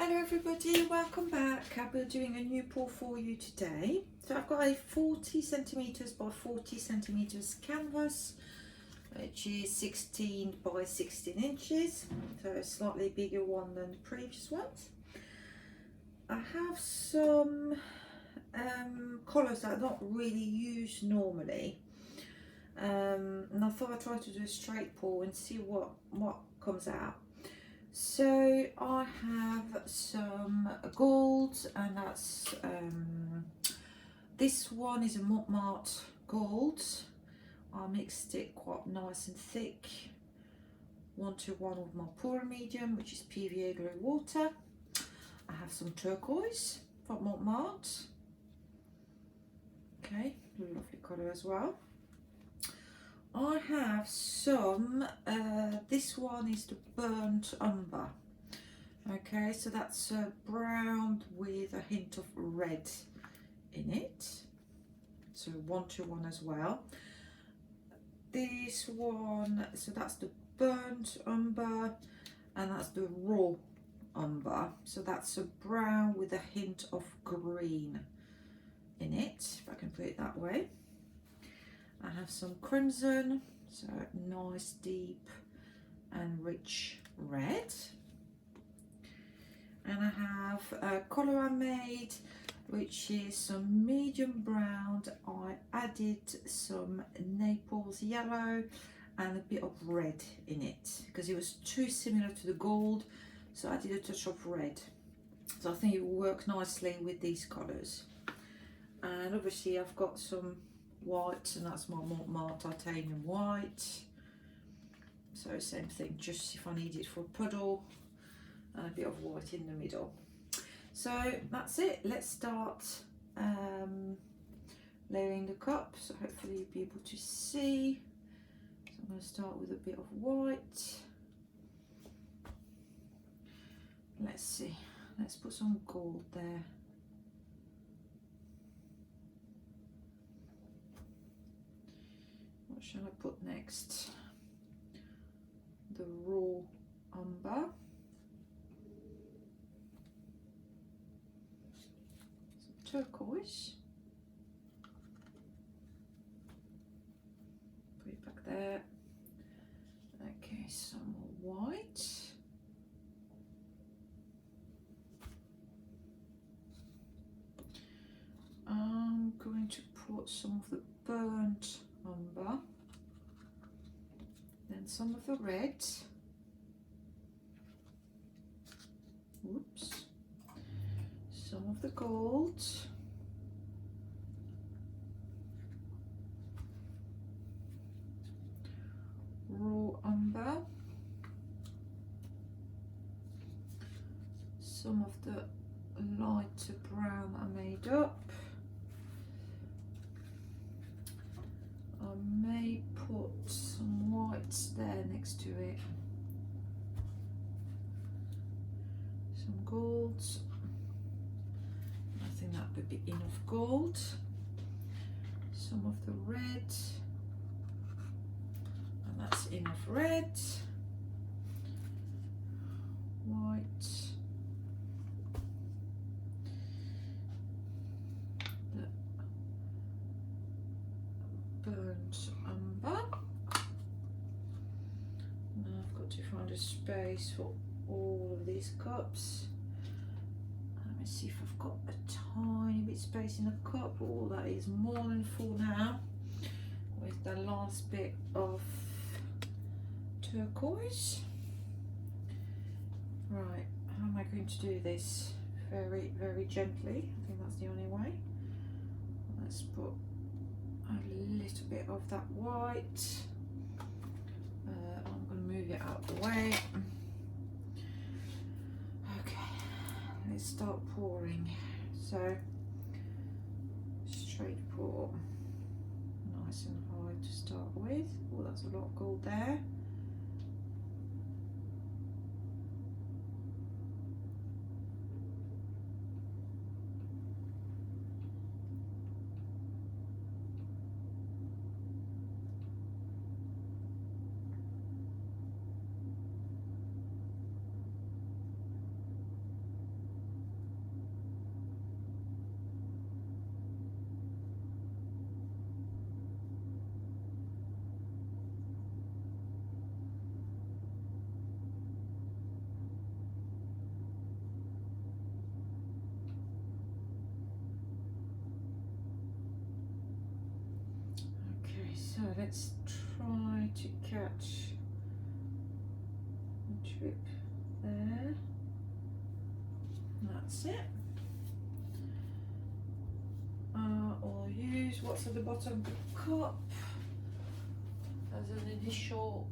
Hello everybody, welcome back. I'll be doing a new pour for you today. So I've got a 40 centimeters by 40 centimeters canvas, which is 16 by 16 inches, so a slightly bigger one than the previous ones. I have some colours that I don't really use normally, and I thought I'd try to do a straight pour and see what comes out. So I have some gold, and that's this one is a Montmartre gold. I mixed it quite nice and thick, 1:1 with my pouring medium, which is PVA grey water. I have some turquoise from Montmartre. Okay, lovely colour as well. I have some, this one is the burnt umber. Okay, so that's brown with a hint of red in it. So 1:1 as well. This one, so that's the burnt umber, and that's the raw umber. So that's a brown with a hint of green in it, if I can put it that way. I have some crimson, so nice deep and rich red. And I have a colour I made, which is some medium brown. I added some Naples yellow and a bit of red in it because it was too similar to the gold, so I did a touch of red. So I think it will work nicely with these colours. And obviously I've got some white, and that's my Montmartre titanium white. So same thing, just if I need it for a puddle, and a bit of white in the middle. So that's it. Let's start layering the cup. So hopefully you'll be able to see. So I'm going to start with a bit of white. Let's see. Let's put some gold there. What shall I put next? The raw umber. Some turquoise. Put it back there. Okay, some more white. I'm going to put some of the burnt umber, then some of the red, whoops, some of the gold, raw umber, some of the lighter brown I made up. I may put some whites there next to it. Some golds. I think that would be enough gold. Some of the red. And that's enough red. White. Burnt umber. Now I've got to find a space for all of these cups. Let me see if I've got a tiny bit space in the cup. Oh, that is more than full now, with the last bit of turquoise. Right, how am I going to do this? Very, very gently. I think that's the only way. Let's put a little bit of that white. I'm going to move it out of the way. Okay, let's start pouring. So straight pour, nice and high to start with. Oh, that's a lot of gold there. so let's try to catch the drip there. That's it. I'll use what's at the bottom of the cup as an initial.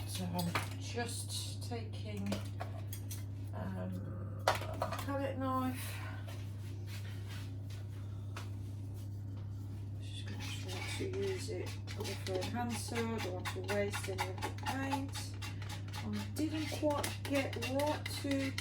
So I'm just taking a palette knife. Just going to try to use it with a fluid enhancer. I don't want to waste any of the paint. I didn't quite get right to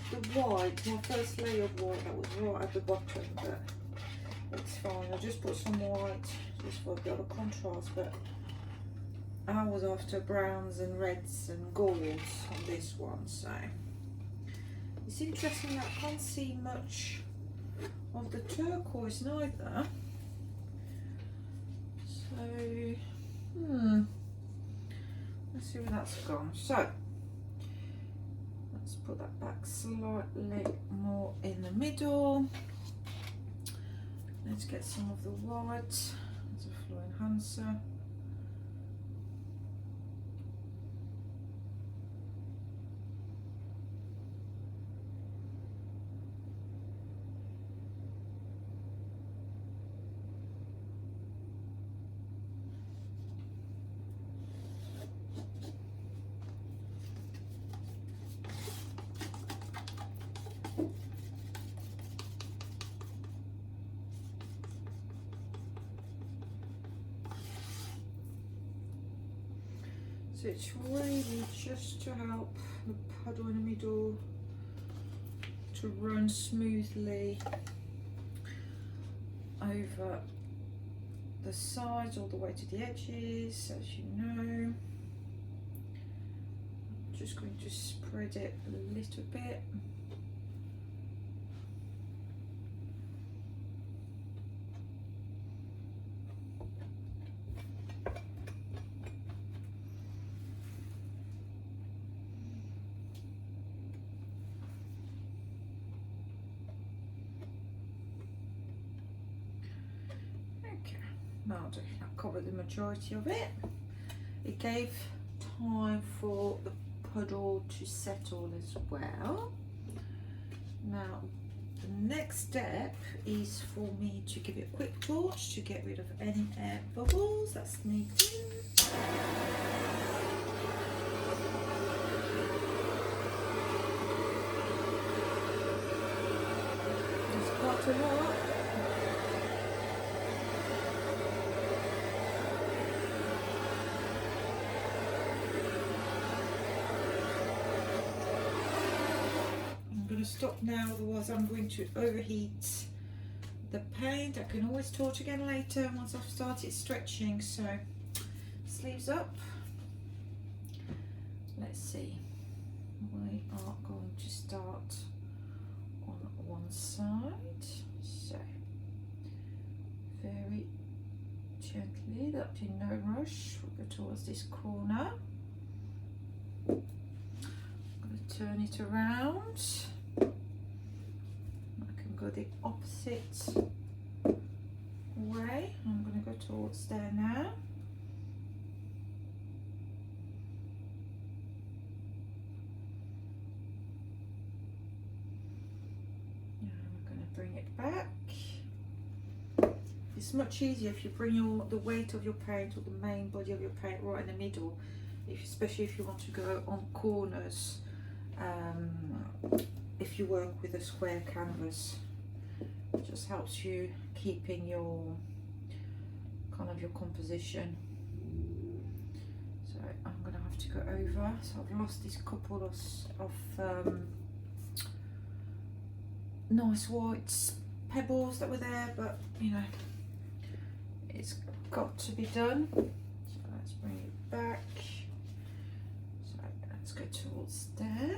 the white, my first layer of white that was right at the bottom, but it's fine. I just put some white just for a bit of contrast, but I was after browns and reds and golds on this one, so it's interesting that I can't see much of the turquoise neither. So, let's see where that's gone. So, let's put that back slightly more in the middle. Let's get some of the white as a flow enhancer. So it's really just to help the puddle in the middle to run smoothly over the sides all the way to the edges, as you know. I'm just going to spread it a little bit. Now I've covered the majority of it. It gave time for the puddle to settle as well. Now the next step is for me to give it a quick torch to get rid of any air bubbles that sneaked in. There's quite a lot. Stop now, otherwise I'm going to overheat the paint. I can always torch again later once I've started stretching. So sleeves up. Let's see, we are going to start on one side, so very gently, that in no rush. We'll go towards this corner. I'm going to turn it around. Go the opposite way. I'm going to go towards there now. And we're going to bring it back. It's much easier if you bring the weight of your paint or the main body of your paint right in the middle, especially if you want to go on corners, if you work with a square canvas. It just helps you keeping your kind of your composition. So I'm gonna have to go over. So I've lost this couple of nice white pebbles that were there, but you know, it's got to be done. So let's bring it back. So let's go towards there.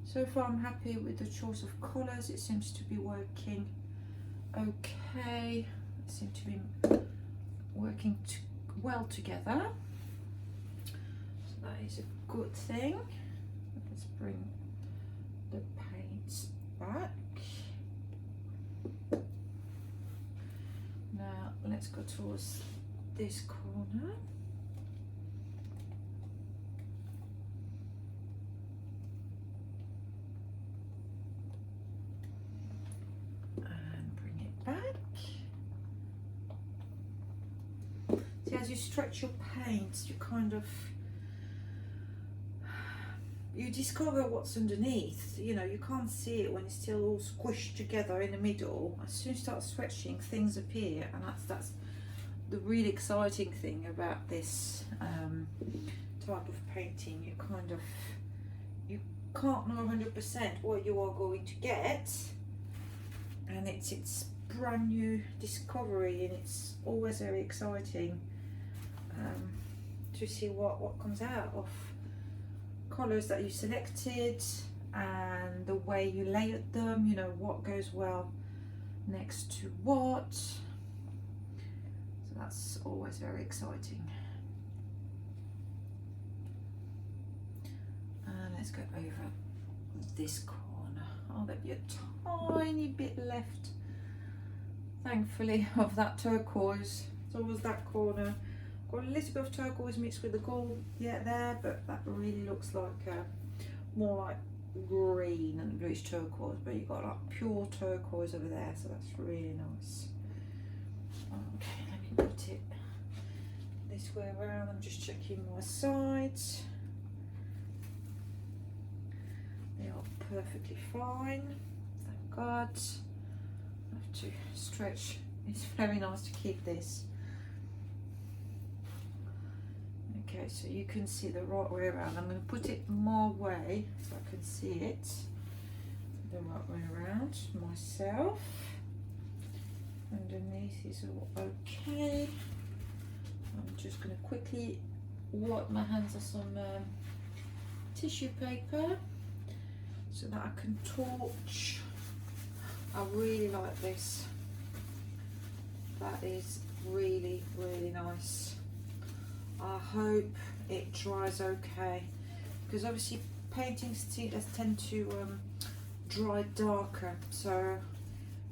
So far I'm happy with the choice of colours. It seems to be working okay. It seems to be working well together. So that is a good thing. Let's bring the paint back. let's go towards this corner. And bring it back. See, as you stretch your paints, you kind of, you discover what's underneath. You know, you can't see it when it's still all squished together in the middle. As soon as you start stretching, things appear, and that's the really exciting thing about this type of painting. You kind of, you can't know 100% what you are going to get, and it's brand new discovery, and it's always very exciting to see what comes out of colours that you selected and the way you layered them, you know, what goes well next to what. So that's always very exciting. And let's go over this corner. Oh, there'll be a tiny bit left, thankfully, of that turquoise. It's always that corner. Got a little bit of turquoise mixed with the gold yet there, but that really looks like more like green and bluish turquoise, but you've got like pure turquoise over there, so that's really nice. Okay, let me put it this way around. I'm just checking my sides. They are perfectly fine, thank God. I have to stretch. It's very nice to keep this. Okay, so you can see the right way around. I'm going to put it my way so I can see it the right way around myself. Underneath is all okay. I'm just going to quickly wipe my hands on some tissue paper so that I can torch. I really like this. That is really, really nice. I hope it dries okay, because obviously paintings tend to dry darker, so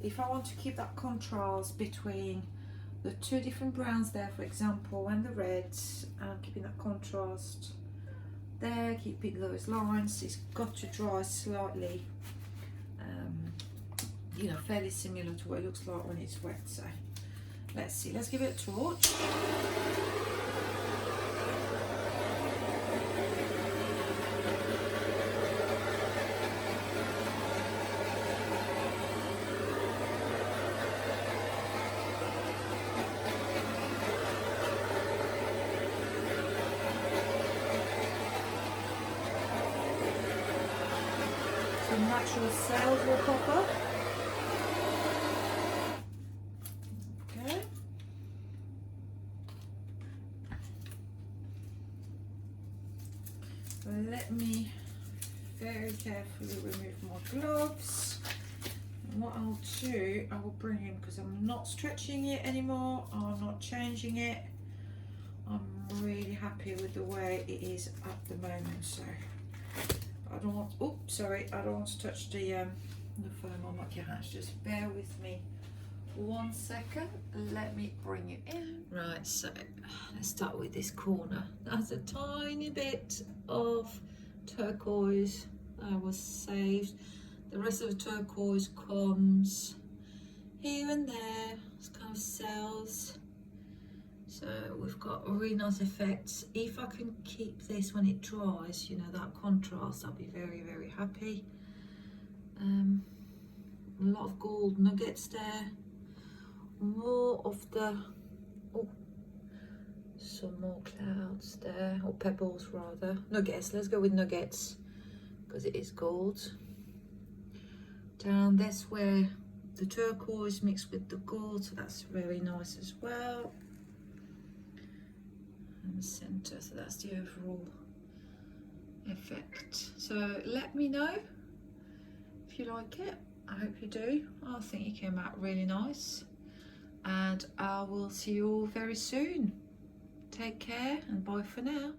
if I want to keep that contrast between the two different browns there, for example, and the reds, and keeping that contrast there, keeping those lines, it's got to dry slightly, you know, fairly similar to what it looks like when it's wet. So let's see, let's give it a torch. Some natural cells will pop up. Okay. Let me very carefully remove my gloves. And what I'll do, I will bring in, because I'm not stretching it anymore, I'm not changing it. I'm really happy with the way it is at the moment, so I don't want, oh sorry, I don't want to touch the foam on my canvas. Just bear with me 1 second. Let me bring it in. Right, so let's start with this corner. That's a tiny bit of turquoise that was saved. The rest of the turquoise comes here and there. It's kind of cells. So we've got a really nice effect. If I can keep this when it dries, you know, that contrast, I'll be very, very happy. A lot of gold nuggets there. More of the, oh, some more clouds there, or pebbles rather. Nuggets, let's go with nuggets, because it is gold. Down this where the turquoise mixed with the gold, so that's very nice as well. And the center, so that's the overall effect. So let me know if you like it. I hope you do. I think it came out really nice, and I will see you all very soon. Take care and bye for now.